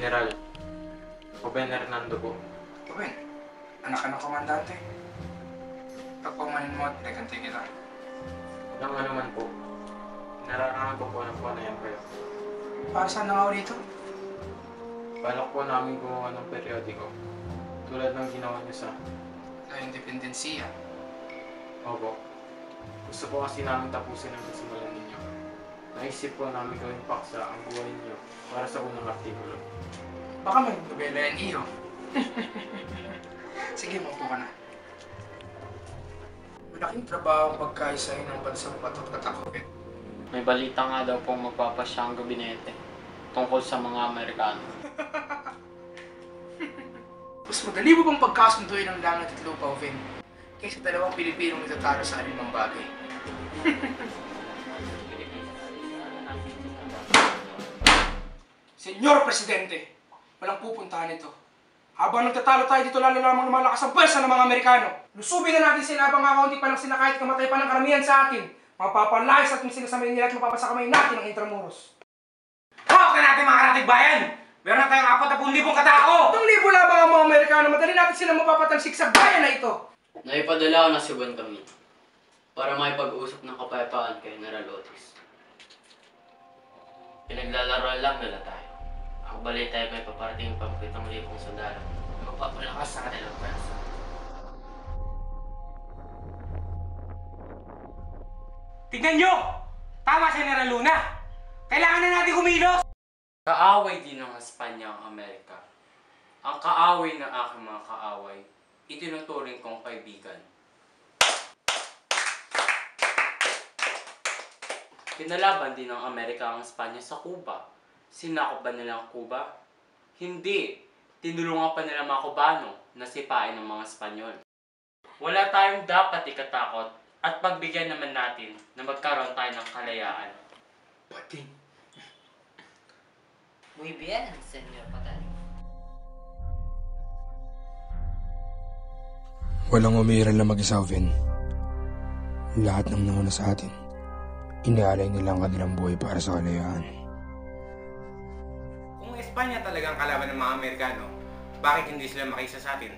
General, Ruben Hernando po. Ruben, anak ka ng komandante. Pagpamanin mo at nagantay kita. Nang ano man po, nararangan ko po na po na yan kayo. Para saan na ako dito? Balak po namin gumawa ng periodiko. Tulad ng ginawa niyo sa... La Independencia. Opo. Gusto po kasi namin tapusin ang kasimulan ninyo. Naisip po namin gawing paksa ang buhay niyo para sa unang artikulo. Baka may nobela yan iyo. Sige, maupo ka na. Malaking trabaho ang pagkaisahin ng bansang batot at akopit. May balita nga daw pong magpapasya ang gabinete tungkol sa mga Amerikano. Mas madali mo bang pagkasunduin ang langit at lupa, Oven, kaysa dalawang Pilipinong itatalo sa alinmang bagay? Senyor Presidente, walang pupuntahan ito. Habang nagtatalo tayo dito, lalo lamang lumalakas ang pwersa ng mga Amerikano. Lusubin na natin sila habang kakaunti pa lang sila kahit kamatay pa ng karamihan sa atin. Mapapalayas at sila sa Manila at mapapasakamay natin ang Intramuros. Hawak na natin mga karatig bayan! Meron na tayong 40,000 katao! 3,000 lamang ang mga Amerikano, madali natin sila mapapatansik sa bayan na ito. Naipadala ko na si Juan kami para makipag-usap ng kapayapaan kay General Otis. Pinaglalaroan lang nila tayo. Ang balita ay may paparating pang 7,000 sundalo na magpapalakas sa kanilang pwersa. Tignan nyo! Tama si General Luna! Kailangan na natin kumilos! Kaaway din ng Espanya ang Amerika. Ang kaaway ng aking mga kaaway, itinuturing kong kaibigan. Pinalaban din ng Amerika ang Espanya sa Cuba. Sinakop ba nila ang Cuba? Hindi. Tinulungan pa nila mga Cubano na sipain ng mga Espanyol. Wala tayong dapat ikatakot at pagbigyan naman natin na magkaroon tayo ng kalayaan. Pating. Muy bien, Senyor Patay. Walang umiiral na mag-isa, Oven. Lahat ng nauna sa atin, inialay nila ang kanilang buhay para sa kalayaan. Kung Espanya talagang kalaban ng mga Amerikano, bakit hindi sila makisa sa atin?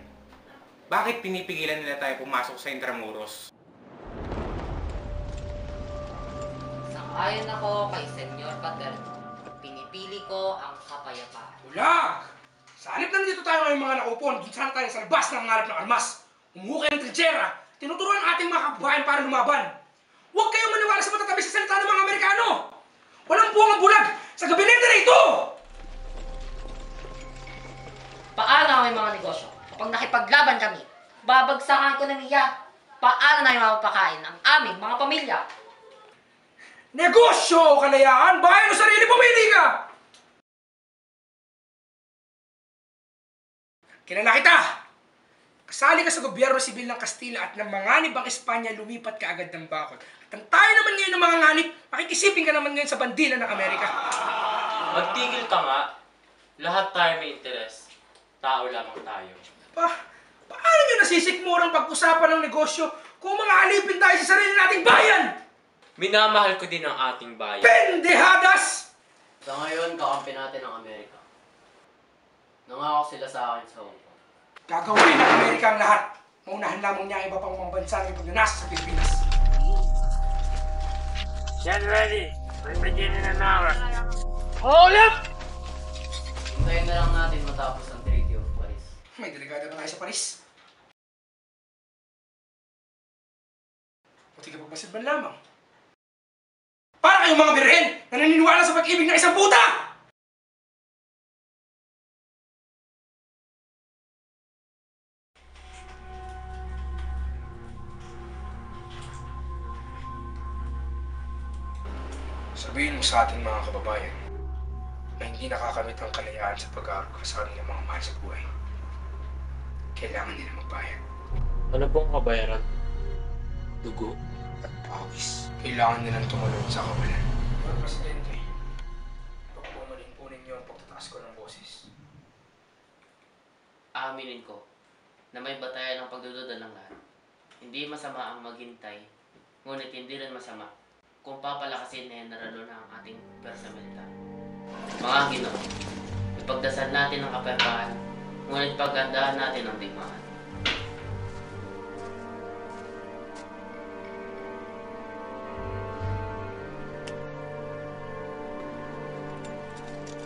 Bakit pinipigilan nila tayo pumasok sa Intramuros? Sang-ayon ako kay Senyor Paterno. Pinipili ko ang kapayapaan. Bulag! Sa halip na dito tayo ngayong mga nakupon, dun sana tayo sa labas ng ngalap ng armas. Umuhukay ng trinchera, tinuturuan ang ating mga kababayan para lumaban. Huwag kayong maniwala sa matatabi sa salita ng mga Amerikano! Walang buwang ang bulag sa gabinete na ito! Paano ang may mga negosyo? Kapag nakipaglaban kami, babagsakan ko ng iya. Paano namin mapapakain ang aming mga pamilya? Negosyo o kalayaan, bahay o sarili, pumili ka! Kilala kita! Kasali ka sa gobyerno sibil ng Kastila at ng manganib ang Espanya, lumipat ka agad ng bakod. At ang tayo naman ngayon ng mga nganib, makikisipin ka naman ngayon sa bandila ng Amerika. Magtigil ka nga. Lahat tayo may interes. Tao lamang tayo. Paano nyo nasisikmurang pag-usapan ng negosyo kung mga alipin tayo sa sarili nating bayan? Minamahal ko din ang ating bayan. Pendehadas! Sa ngayon, kakampi natin ang Amerika. Nangako sila sa akin sa Hong Kong. Gagawin ng Amerika ang lahat. Maunahan lamang niya ang iba pang mga bansa ng pagnanasa sa Pilipinas. Get ready. We're beginning an hour. Hold up! Hintayin na lang natin matapos ang Treaty of Paris. May delegado na tayo sa Paris. Buti ka pagmasid man lamang. Para kayong mga birhen na naniniwala sa pag-ibig ng isang puta! Sabihin mo sa ating mga kababayan na hindi nakakamit ang kalayaan sa pag-aaruga sa kanilang mga mahal sa buhay. Kailangan nila magbayad. Ano pong kabayaran? Dugo at pawis. Kailangan nilang tumalon sa kawalan. Lord Presidente, pagpumalin po ninyo ang pagtataas ko ng boses. Aaminin ko na may batayan ng pagdududa ng lahat. Hindi masama ang maghintay, ngunit hindi rin masama kung papalakasin ni General Luna ang ating pwersa militar. Mga Ginoo, Ipagdasal natin ang kapayapaan, ngunit paggandahan natin ang digmaan.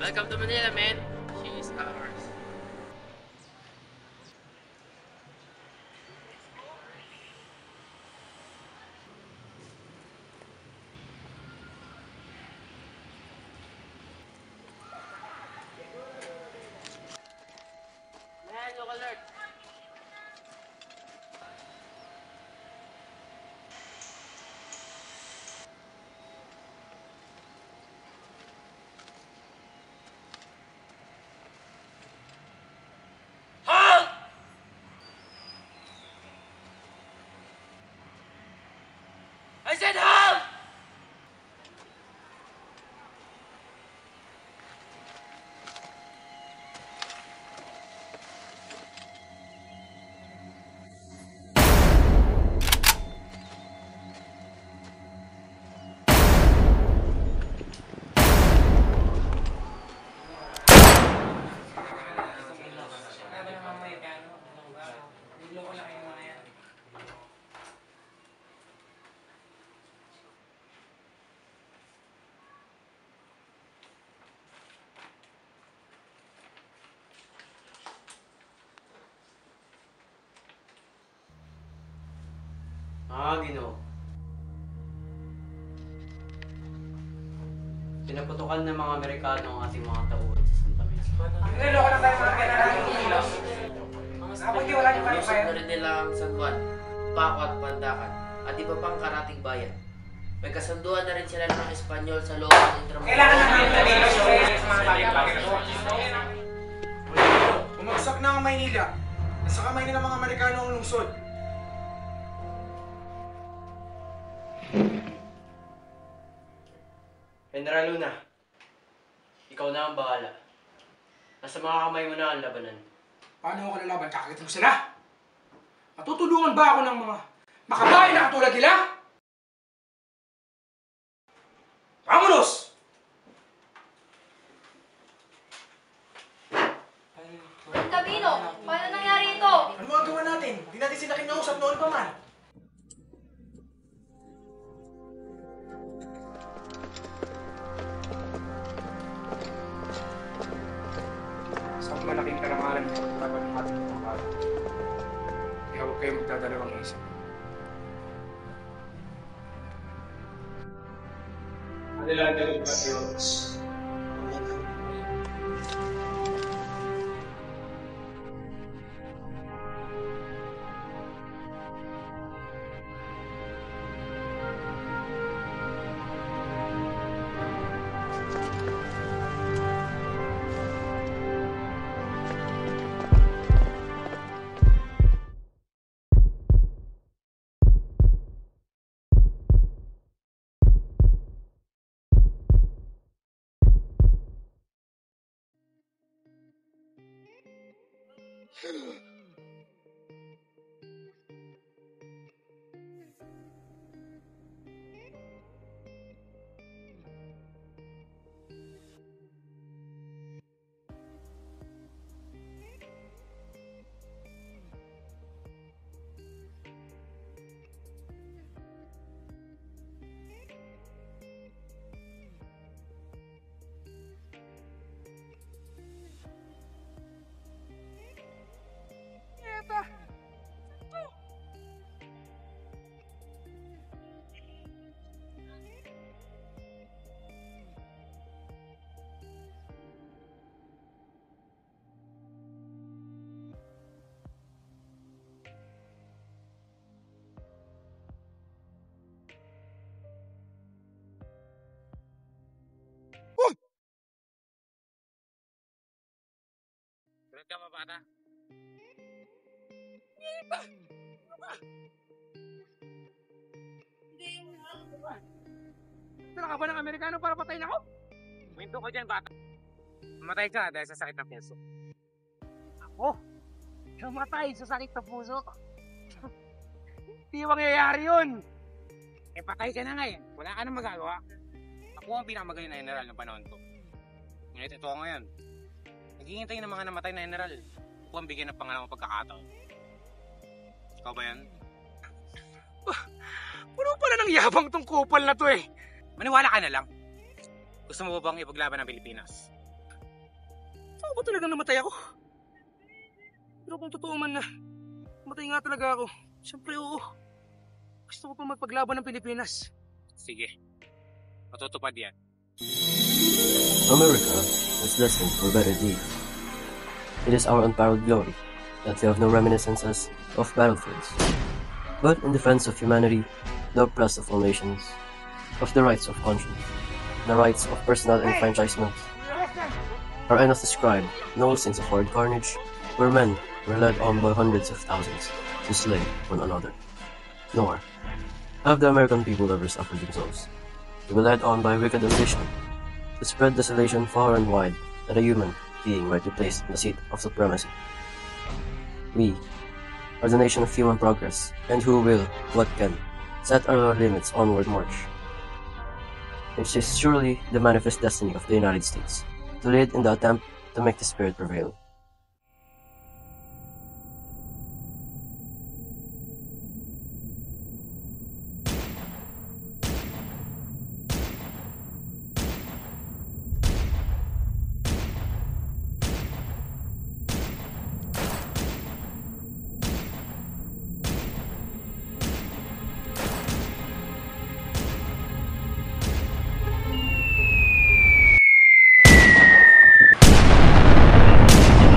Welcome to Manila, man. She is ours. Man, look alert. Halt! I said halt! Ginoo. Pinaputukan ng mga Amerikano ang ating mga tauhan sa Santa Mesa. Niloko na tayo mga kailangan. Napag-iwala niyo kayo Lusot na rin nila ang San Juan, Paco at Pandacan, at iba pang karating bayan. May kasunduan na rin sila ng Espanyol sa loob ng Intramuros. Kailangan na namin sa mga bagay. Bumagsak na ang Maynila. Nasa kamay na ng mga Amerikano ang lungsod. General Luna, ikaw na ang bahala. Nasa mga kamay mo na ang labanan. Paano ako lalaban? Kakagit mo sila? Matutulungan ba ako ng mga makabayan na katulad nila? Vamonos! Camino, paano nangyari ito? Ano ang gawa natin? Di natin sila kinausap noon pa man. Isang malaking karangalan ng paglaban ng ating mga bayan. Kaya huwag kayong magdadalawang isip. Adelante, Diyos. Sunod ka, mabata. Tara ka ba ng Amerikano para patayin ako? Minto ko dyan, bata. Mamatay ka dahil sa sakit ng puso. Ako? Namatay sa sakit ng puso? Hindi mangyayari yun! Eh, patay ka na nga eh. Wala ka nang magagawa. Ako ang pinakamagaling na general ng panahon ko. Ngunit ito ako ngayon. Naghihintay ng mga namatay na general upang bigyan ng pangalawang pagkakataon. Ikaw ba yan? Puno pala ng yabang tong kupal na to eh. Maniwala ka na lang. Gusto mo ba bang ipaglaban ng Pilipinas? Saan ba talagang namatay ako? Pero kung totoo man na matay nga talaga ako, siyempre oo. Gusto ko pa magpaglaban ng Pilipinas. Sige. Matutupad yan. America is destined for better days. It is our unparalleled glory that we have no reminiscences of battlefields, but in defense of humanity, the oppressed of all nations, of the rights of conscience, the rights of personal enfranchisement. Our end has described no scenes of horrid carnage, where men were led on by hundreds of thousands to slay one another. Nor have the American people ever suffered themselves to be led on by wicked ambition to spread desolation far and wide, that a human being might be placed in the seat of supremacy. We are the nation of human progress, and who will, what can, set our limits onward march. It is surely the manifest destiny of the United States to lead in the attempt to make the spirit prevail.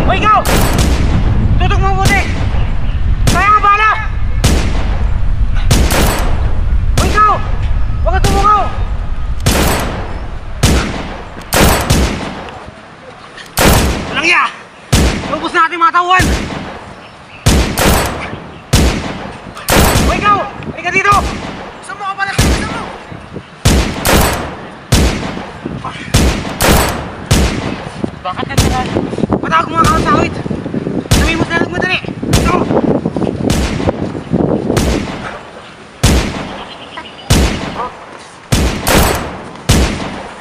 O ikaw! Tutok mo mabuti! Kaya nga bala! O ikaw! Huwag ka tumungaw! Walang iya! Lubos na ating mga tauhan! O ikaw! Halika dito! Saan mo ka pala? Saan mo? Bakit na sila? Patawag mo mga kakasawit! Sabihin mo sila magmadali! Ito!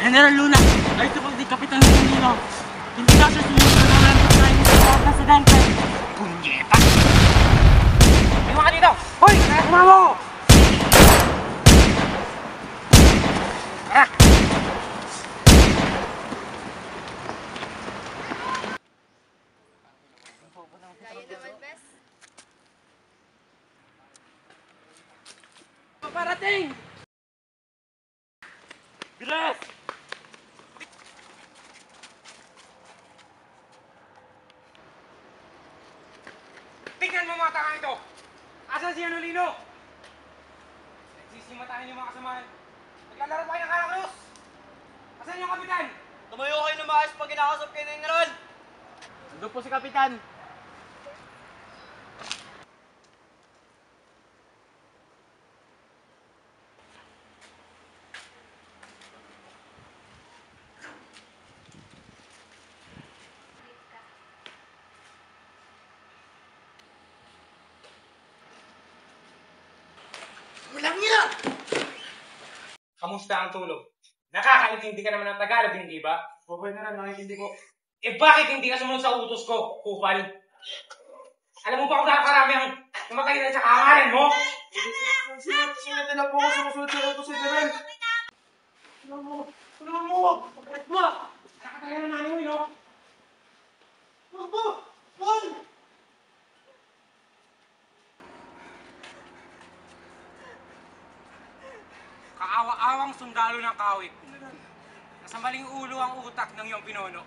General Luna, ay ito pag di Kapitan Luna. Hindi ka siya sumunod na naman sa tayo sa mga presidente. Punyeta! Iwan ka dito! Hoy! Kaya sumama ko! Parating! Bilis! Tingnan mo mga tanga ito! Asan si Anolino? Nagsisimatahin yung mga kasamahan. Naglalaro pa kayo ng Karakrus! Asan yung kapitan? Tumayo kayo na maayos pag kinakasap kayo ng General! Nandun po si Kapitan. Walang yan! Kamusta ang tulog? Nakakaintindi ka naman ng Tagalog, hindi ba? Okay na lang, nakikindi ko. Eh bakit hindi ka sumunod sa utos ko, kupal? Alam mo ba kung nakakarami ang kumakain sa kahangalan mo? Sinat nila po ako sumusunod sa utos ni General. Tulungan mo! Pagkalit mo! Nakataya na nanay mo, no? Huwag mo! Huwag! Kaawa-awang sundalo ng kawit. Nasa maling ulo ang utak ng iyong pinono.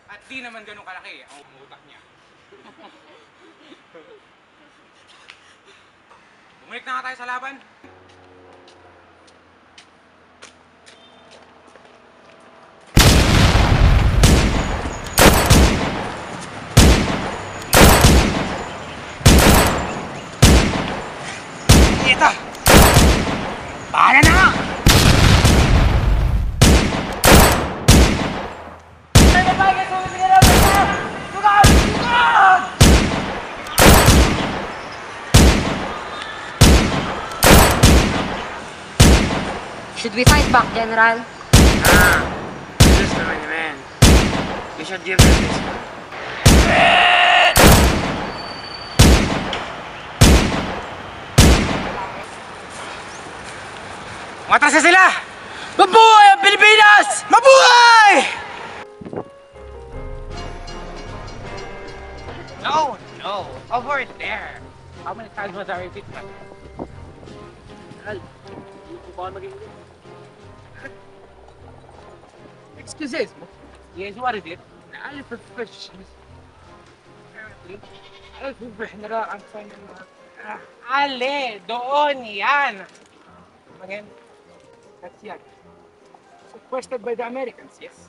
At di naman ganun kalaki ang utak niya. Bumalik na nga tayo sa laban. Ito! Bahala na nga! Should we fight back, General? Just naman, man. We should give them this. Matras na sila! Mabuhay ang Pilipinas! Mabuhay! No, no. Over there. How many times was I repeat that? Excuses. Yes, what is it? I professionals. Apparently, nila ang sign ng mga... Ale! Doon! Yan! Again, that's yan. Sequestered by the Americans, yes?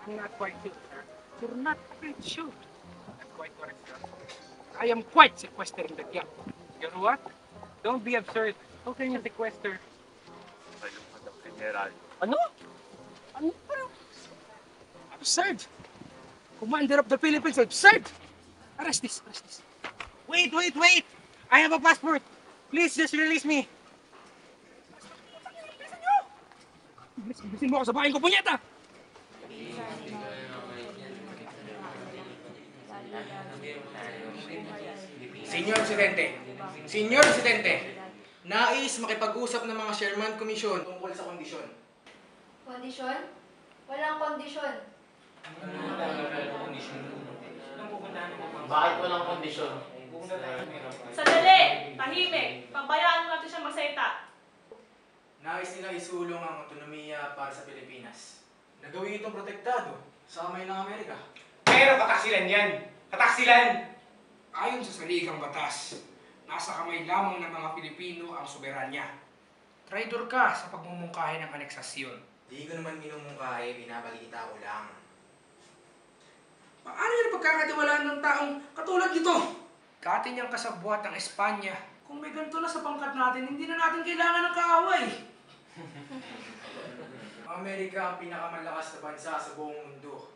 I'm not quite sure, sir. You're not quite sure. That's quite correct, sir. I am quite sequestering the gap. You know what? Don't be absurd. How can you sequester? Ano? Ano? Absurd! Commander of the Philippines, absurd! Arrest this, arrest this. Wait, wait, wait! I have a passport! Please, just release me! Bisin mo ako sa bahay ko, punyeta! Senyor Presidente, nais makipag-usap ng mga Sherman Commission tungkol sa kondisyon. Kondisyon? Walang kondisyon. Bakit walang kondisyon? Sandali! Tahimik! Pabayaan mo natin siya magsalita. Nais nila isulong ang autonomiya para sa Pilipinas. Nagawin itong protektado sa kamay ng Amerika. Pero kataksilan yan! Kataksilan! Ayon sa saligang batas, nasa kamay lamang ng mga Pilipino ang soberanya. Traidor ka sa pagmumungkahi ng aneksasyon. Di ko naman minumungkahi, binabalita ko lang. Paano yan pagkakatiwalaan ng taong katulad nito? Dati niyang kasabwat ang Espanya. Kung may ganito na sa pangkat natin, hindi na natin kailangan ng kaaway. Amerika ang pinakamalakas na bansa sa buong mundo.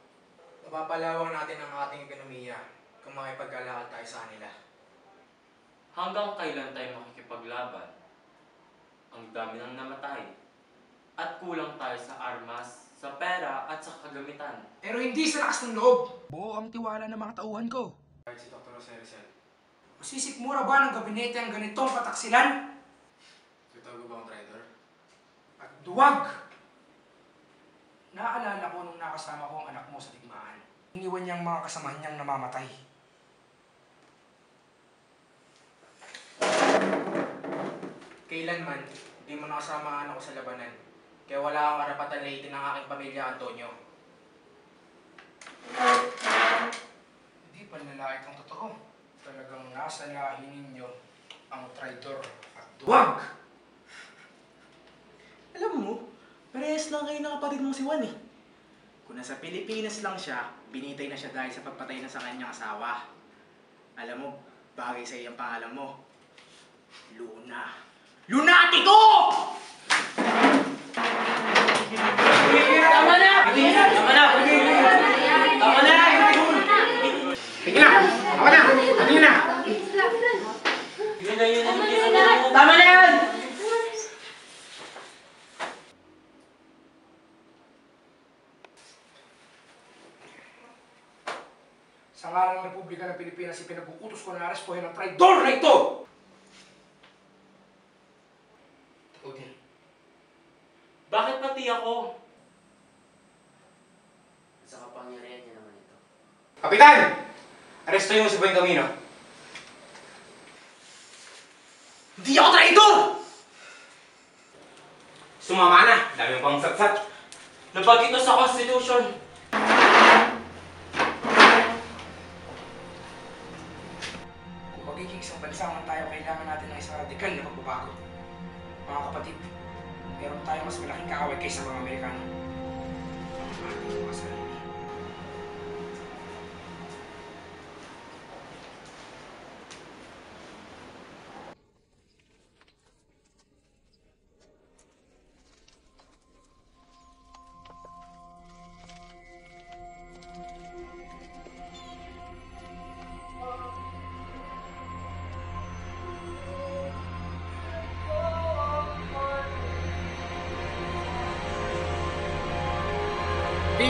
Mapapalawang natin ang ating ekonomiya kung makipagkalakad tayo sa kanila. Hanggang kailan tayo makikipaglaban? Ang dami nang namatay. At kulang tayo sa armas, sa pera at sa kagamitan. Pero hindi sa lakas ng loob. Buo ang tiwala ng mga tauhan ko. Si Dr. Jose Rizal. Masisikmura ba ng gabinete ang ganitong kataksilan? Tutago ba ang traidor? At duwag! Naalala ko nung nakasama ko ang anak mo sa digmaan. Iniwan niyang mga kasamahan niyang namamatay. Kailanman, hindi mo nakasama ang anak ko sa labanan. Kaya wala kang karapatan na itin ng aking pamilya, Antonio. Hindi panlalait ang totoo. Talagang nasa lahi ninyo ang traidor at duwag! Alam mo, parehas lang kayo ng kapatid mong si Juan eh. Kung nasa Pilipinas lang siya, binitay na siya dahil sa pagpatay na sa kanyang asawa. Alam mo, bagay sa iyang pangalan mo. Luna. Lunatiko! Tama na! Tama na! Tama na! Tingin na! Tama na! Tingin na! Yun na! Tama na yan! Sa ngalan ng Republika ng Pilipinas, ipinag-uutos ko na arestuhin ang traidor na ito! Ikaw din. Bakit pati ako? Sa kapangyarihan niya naman ito. Kapitan! Arestuhin mo si Boy Camino. Hindi ako traidor! Sumama na! Dami mo pang satsat. Labag ito sa Constitution. Kung magiging isang bansa man tayo, kailangan natin ng isang radikal na pagbabago. Mga kapatid, meron tayong mas malaking kaaway kaysa mga Amerikano. Ang ating mga sarili.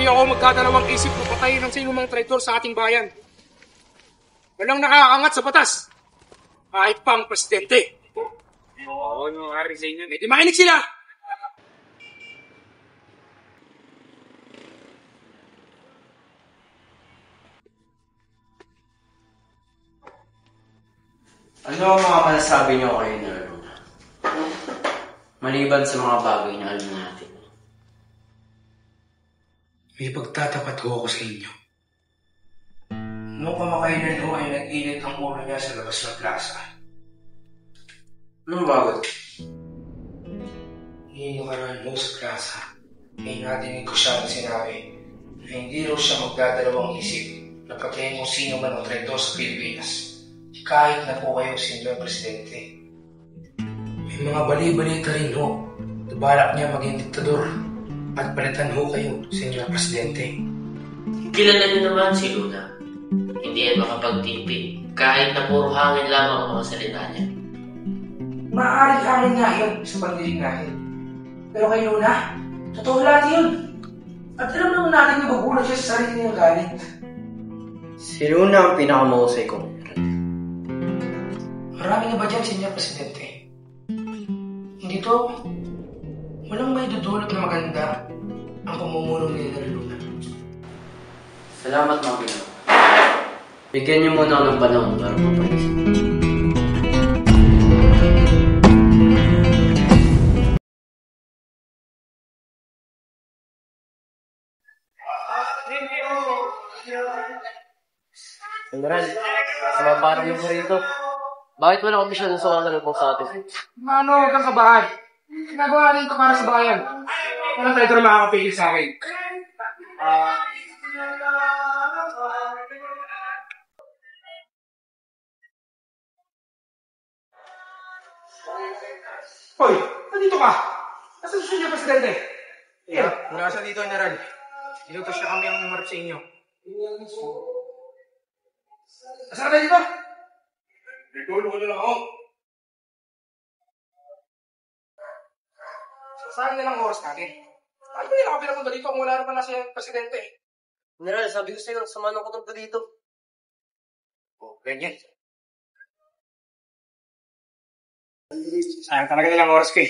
ako magdadalawang isip kung patayin ang sino mang traitor sa ating bayan. Walang nakakangat sa batas. Kahit pa ang presidente. Oo, nangyari sa inyo. Medyo makinig sila! Ano ang mga panasabi niyo kay Nerluna? Maliban sa mga bagay na alam natin. May pagtatapat ho ako sa inyo. Noong kamakailan ho ay nag-init ang ulo niya sa labas ng plaza. Anong bagot? Hindi naman ho sa plaza. Ay natinig ko siya na sinabi na hindi raw siya magdadalawang isip na patayin kung sino man ang traitor sa Pilipinas. Kahit na po kayo sino ang presidente. May mga bali-balita rin ho na balak niya maging diktador at palitan ho kayo, Senyor Presidente. Kilala niyo naman si Luna. Hindi yan makapagtipi kahit na puro hangin lamang ang mga salita niya. Maaaring hangin nga yun sa pagdilig natin. Pero kay Luna, totoo lahat yun. At alam naman natin na magulat siya sa sarili niyang galit. Si Luna ang pinakamahusay kong. Marami na ba dyan, Senyor Presidente? Hindi to. Walang may dudulot na maganda ang pamumuno ni Luna. Salamat, mga Pinoy. Bigyan niyo muna ako ng panahon para mapaisip. General, sumaparang mo rito. Bakit wala komisyon sa mga salubong sa atin? Mano, huwag kang kabahan. Ginagawa rin ito para sa bayan. Walang traitor makakapigil sa akin. Hoy, nandito ka! Nasaan si Senyor Presidente? Wala siya dito, General. Inutos siya kami ang umarap sa inyo. Nasaan ka dito? Nagulong na lang ako. Saan na lang oras natin? Ano ba nila ka pinapunta dito kung wala naman na siya presidente? General, sabi ko sa'yo, samahan ko punta dito. Ganyan. Sayang talaga nilang oras ko eh.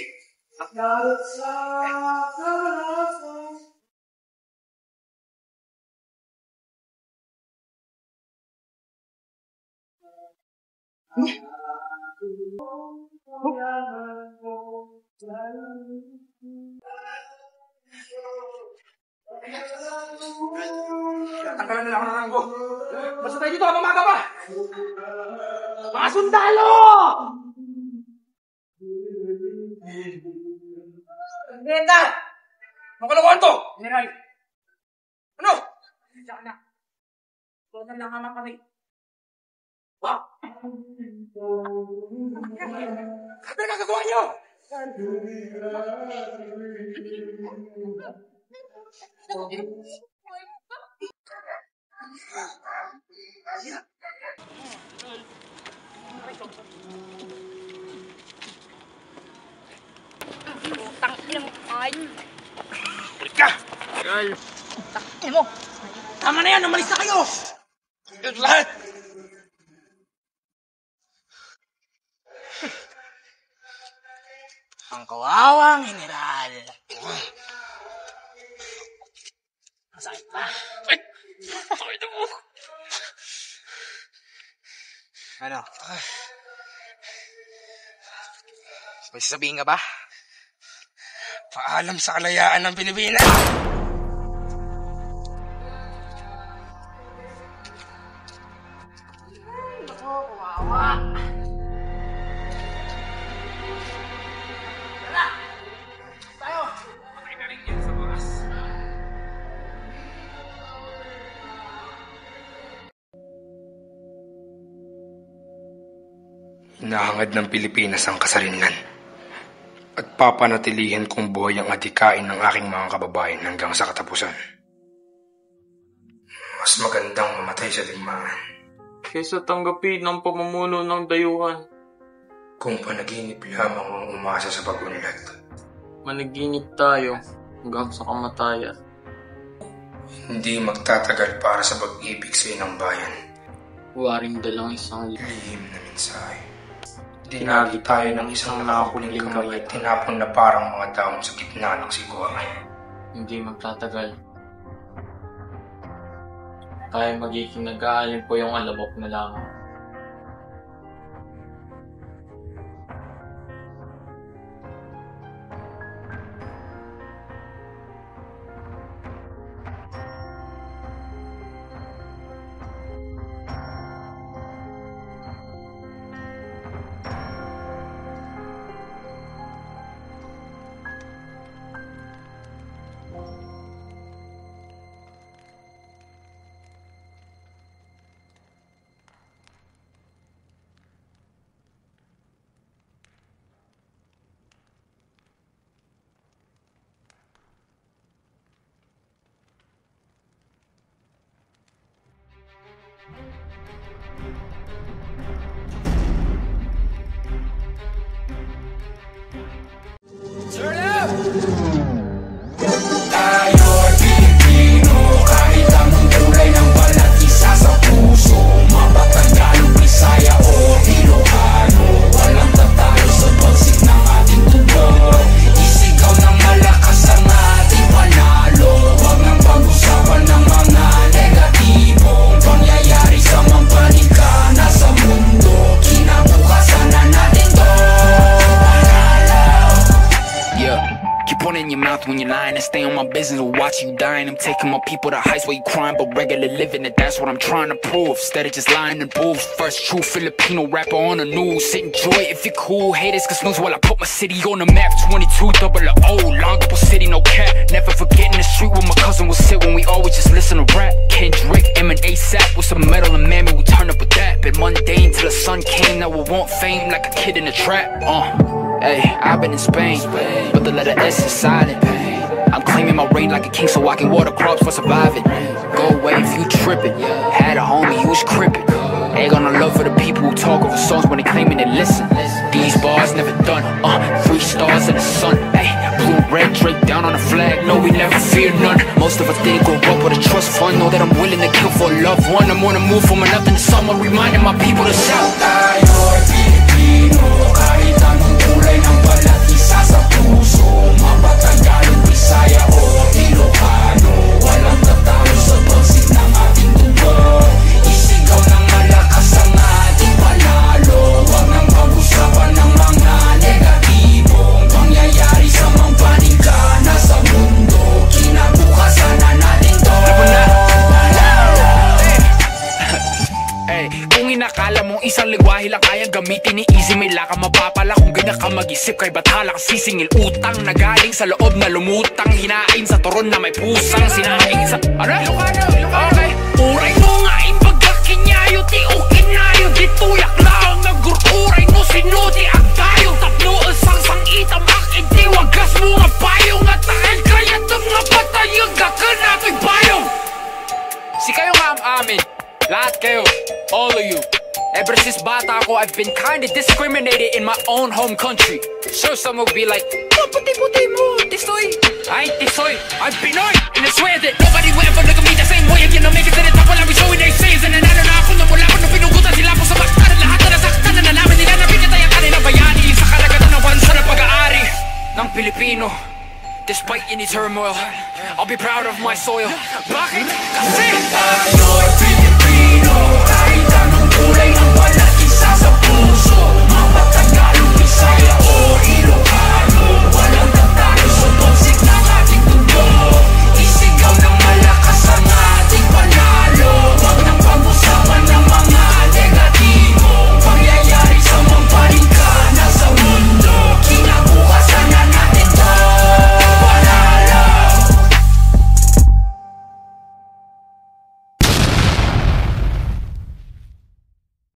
Tanggalan na lang ako ng ranggo. Basta tayo dito, mamaga pa! Mga sundalo! Genda! Makalakuan to! General! Ano? Diyan na. Huwag lang naman kami. Wow! Ano nagagawa niyo? Tangin mo, ay. Ulit ka! Tangin mo. Tama na yan! Umalis na kayo! Yun lahat! Ang kawawang general. Masakit pa. Ay! Masakit ako! Ano? May sasabihin ka ba? Paalam sa kalayaan ng Pilipinas! Ako, kawawa! Tara! Tayo! Patay na rin yan sa oras. Hinahangad ng Pilipinas ang kasarinlan at papanatilihin kong buhay ang adikain ng aking mga kababayan hanggang sa katapusan. Mas magandang mamatay sa digmaan kaysa tanggapin ang pamumuno ng dayuhan. Kung panaginip lamang ang umasa sa pag-unlad. Managinip tayo hanggang sa kamatayan. Hindi magtatagal para sa pag-ibig sa inang bayan. Waring dalang isang lihim na mensahe. Dinagi tayo ng isang nakakuling kamay at tinapon na parang mga daon sa gitna ng sigwaran. Hindi magtatagal. Kaya magiging nag-aalin po yung alabok na langaw. Turn up! Tayo'y Pilipino, kahit anong kulay ng balat, isa sa puso. Mapatagalog, Bisaya o Ilocano, walang tatalo sa bagsik ng ating tubo. Isigaw ng malakas ang ating panalo, huwag nang pag-usapan ng mga negatibong pangyayari sa mampanika na sa mundo. Kinabukasan na natin to. Keep one in your mouth when you're lying and stay on my business or watch you dying. I'm taking my people to heights where you crying, but regular living, and that's what I'm trying to prove. Instead of just lying and booze. First true Filipino rapper on the news. Enjoy it if you're cool. Haters can snooze while I put my city on the map. 22 double O, Longapo City, no cap. Never forgetting the street where my cousin would sit when we always just listen to rap. Kendrick, M and ASAP with some metal and mammy, we turn up with that. Been mundane till the sun came, now we want fame like a kid in a trap. Hey, I've been in Spain, but the letter S is silent. I'm claiming my reign like a king so I can water crops for surviving. Go away if you trippin'. Had a homie, he was crippin'. Ain't got no love for the people who talk over songs when they claiming they listen. These bars never done, 3 stars in the sun. Hey, blue and red draped down on the flag, no we never fear none. Most of us didn't grow up with a trust fund, know that I'm willing to kill for a loved one. I'm on the move from nothing to someone, reminding my people to shout. Tayo'y Pilipino, kahit anong kulay ng balat, isa sa puso. Mapatagalog, Bisaya o Ilocano, walang tatalo sa bagsik ng ating tubo. Isigaw ng malakas ang ating panalo, huwag nang pag-usapan ng mga negatibong pangyayari sa mampanika na sa mundo. Kinabukasan na natin to. Hey, kung inakala mong isang lingwahe lang kayang gamitin ni Easy, may laka mapapala kung ganyan ka mag-isip. Kay bathala ka sisingil utang na galing sa loob na lumutang, hinain sa turon na may pusang sinaing sa... Ano? Okay. Uray mo nga ipagkakinyayo, ti o kinayo, di tuyak lang nagururay no sinuti ang tayo. Tapno sang itam akin, di wagas mo nga payong at takil kaya itong nga patayang kakanato'y payong. Si kayo nga ang amin, lahat kayo, all of you. Ever since bata ako, I've been kinda discriminated in my own home country. Sure, some will be like, oh, puti-puti mo, tisoy. I ain't tisoy, I'm Pinoy. And I swear that nobody will ever look at me the same way. If you don't make it to the top, I'll be showing their saves. And nanalo na ako nung wala ko nung pinugutan sila po sa baktaran. Lahat na nasaktan na nalaman nila na pinatay ang kanilang bayani sa karagatan ng bansa na pag-aari ng Pilipino. Despite any turmoil, I'll be proud of my soil. Bakit? Kasi